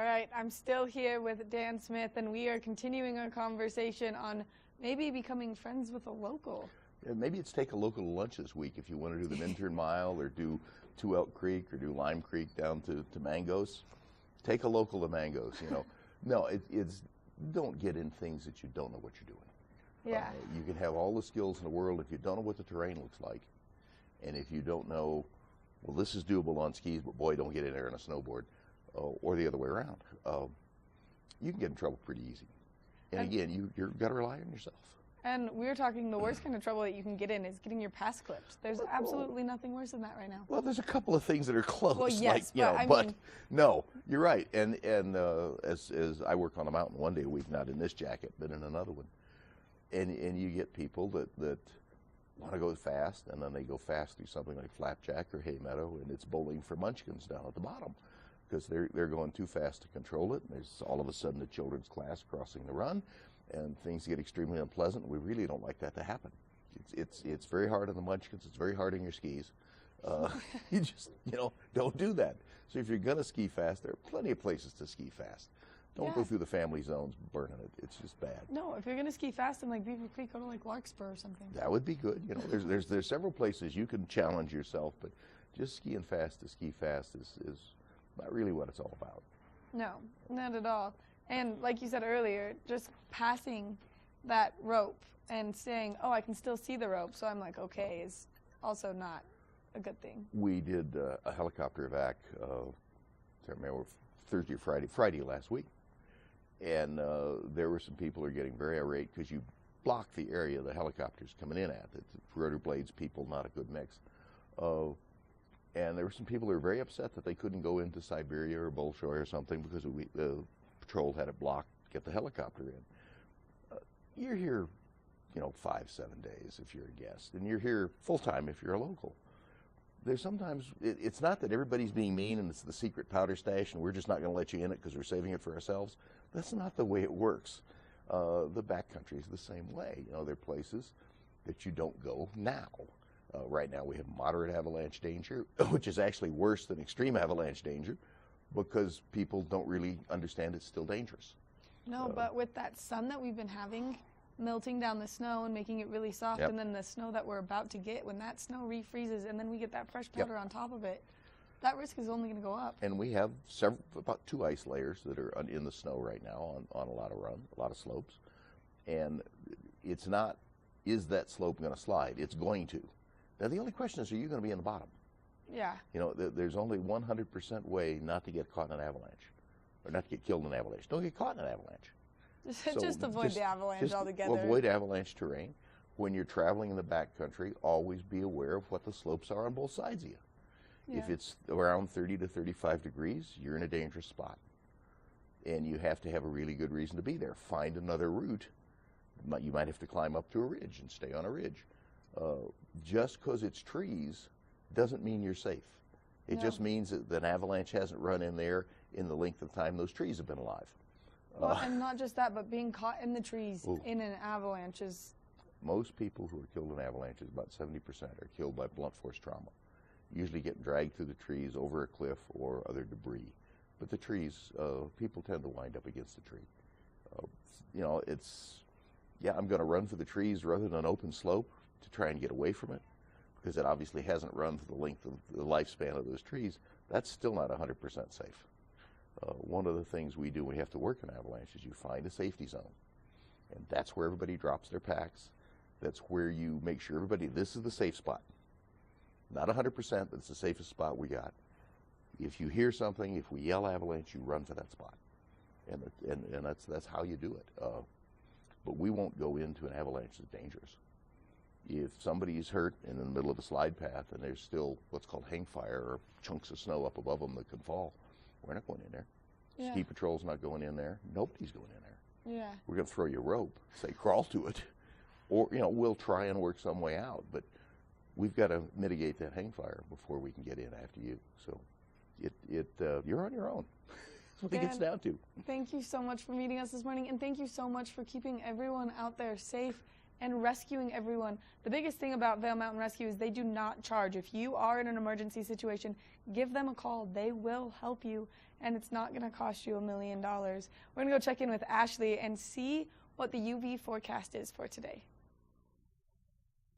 All right, I'm still here with Dan Smith, and we are continuing our conversation on maybe becoming friends with a local. Yeah, maybe it's take a local to lunch this week if you want to do the Minturn Mile or do Two Elk Creek or do Lime Creek down to Mangos. Take a local to Mangos, you know. No, it's don't get in things that you don't know what you're doing. Yeah. You can have all the skills in the world if you don't know what the terrain looks like. And if you don't know, well, this is doable on skis, but boy, don't get in there on a snowboard. Or the other way around. You can get in trouble pretty easy. And again, you've got to rely on yourself. And we were talking the worst kind of trouble that you can get in is getting your pass clipped. There's absolutely nothing worse than that right now. Well, there's a couple of things that are close. Well, yes, like, but no, you're right. And as I work on a mountain one day a week, not in this jacket, but in another one. And you get people that want to go fast, and then they go fast through something like Flapjack or Hay Meadow, and it's bowling for munchkins down at the bottom because they're going too fast to control it. And there's all of a sudden a children's class crossing the run, and things get extremely unpleasant. We really don't like that to happen. It's very hard on the munchkins. It's very hard on your skis. You just, don't do that. So if you're going to ski fast, there are plenty of places to ski fast. Don't go through the family zones burning it. It's just bad. No, if you're going to ski fast in like Beaver Creek, go to like Larkspur or something. That would be good. There's several places you can challenge yourself, but just skiing fast to ski fast is not really what it's all about. No, not at all. And like you said earlier, just passing that rope and saying, oh, I can still see the rope, so I'm like, okay, is also not a good thing. We did a helicopter evac, I remember Thursday or Friday last week. And there were some people who are getting very irate because you block the area the helicopter's coming in at. It's rotor blades, people, not a good mix. And there were some people who were very upset that they couldn't go into Siberia or Bolshoi or something because the patrol had it blocked to get the helicopter in. You're here, 5-7 days if you're a guest, and you're here full-time if you're a local. There's sometimes, it's not that everybody's being mean and it's the secret powder stash and we're just not going to let you in it because we're saving it for ourselves. That's not the way it works. The backcountry is the same way. There are places that you don't go now. Right now we have moderate avalanche danger, which is actually worse than extreme avalanche danger because people don't really understand it's still dangerous. No, but with that sun that we've been having, melting down the snow and making it really soft, and then the snow that we're about to get, when that snow refreezes and then we get that fresh powder on top of it, that risk is only going to go up. And we have about 2 ice layers that are in the snow right now on a lot of slopes. And it's not, is that slope going to slide? It's going to. Now the only question is, are you going to be in the bottom? Yeah. There's only 100% way not to get caught in an avalanche, or not to get killed in an avalanche. Don't get caught in an avalanche. Just avoid the avalanche altogether. Avoid avalanche terrain. When you're traveling in the backcountry, always be aware of what the slopes are on both sides of you. Yeah. If it's around 30 to 35 degrees, you're in a dangerous spot. And you have to have a really good reason to be there. Find another route. You might have to climb up to a ridge and stay on a ridge. Just because it's trees doesn't mean you're safe. It just means that an avalanche hasn't run in there in the length of time those trees have been alive. Well, and not just that, but being caught in the trees in an avalanche is... Most people who are killed in avalanches, about 70%, are killed by blunt force trauma. Usually getting dragged through the trees, over a cliff, or other debris. But the trees, people tend to wind up against the tree. I'm going to run for the trees rather than an open slope to try and get away from it, because it obviously hasn't run for the length of the lifespan of those trees. That's still not 100% safe. One of the things we do when we have to work in avalanche is you find a safety zone. And that's where everybody drops their packs. That's where you make sure this is the safe spot. Not 100%, but it's the safest spot we got. If you hear something, if we yell avalanche, you run for that spot. And that's how you do it. But we won't go into an avalanche that's dangerous. If somebody is hurt in the middle of a slide path and there's still what's called hang fire or chunks of snow up above them that can fall, we're not going in there. Yeah. Ski patrol's not going in there. Nobody's going in there. Yeah. We're going to throw you a rope, say crawl to it, or we'll try and work some way out. But we've got to mitigate that hang fire before we can get in after you. So you're on your own. That's what it gets down to. Thank you so much for meeting us this morning, and thank you so much for keeping everyone out there safe and rescuing everyone. The biggest thing about Vail Mountain Rescue is they do not charge. If you are in an emergency situation, give them a call. They will help you, and it's not going to cost you $1 million. We're going to go check in with Ashley and see what the UV forecast is for today.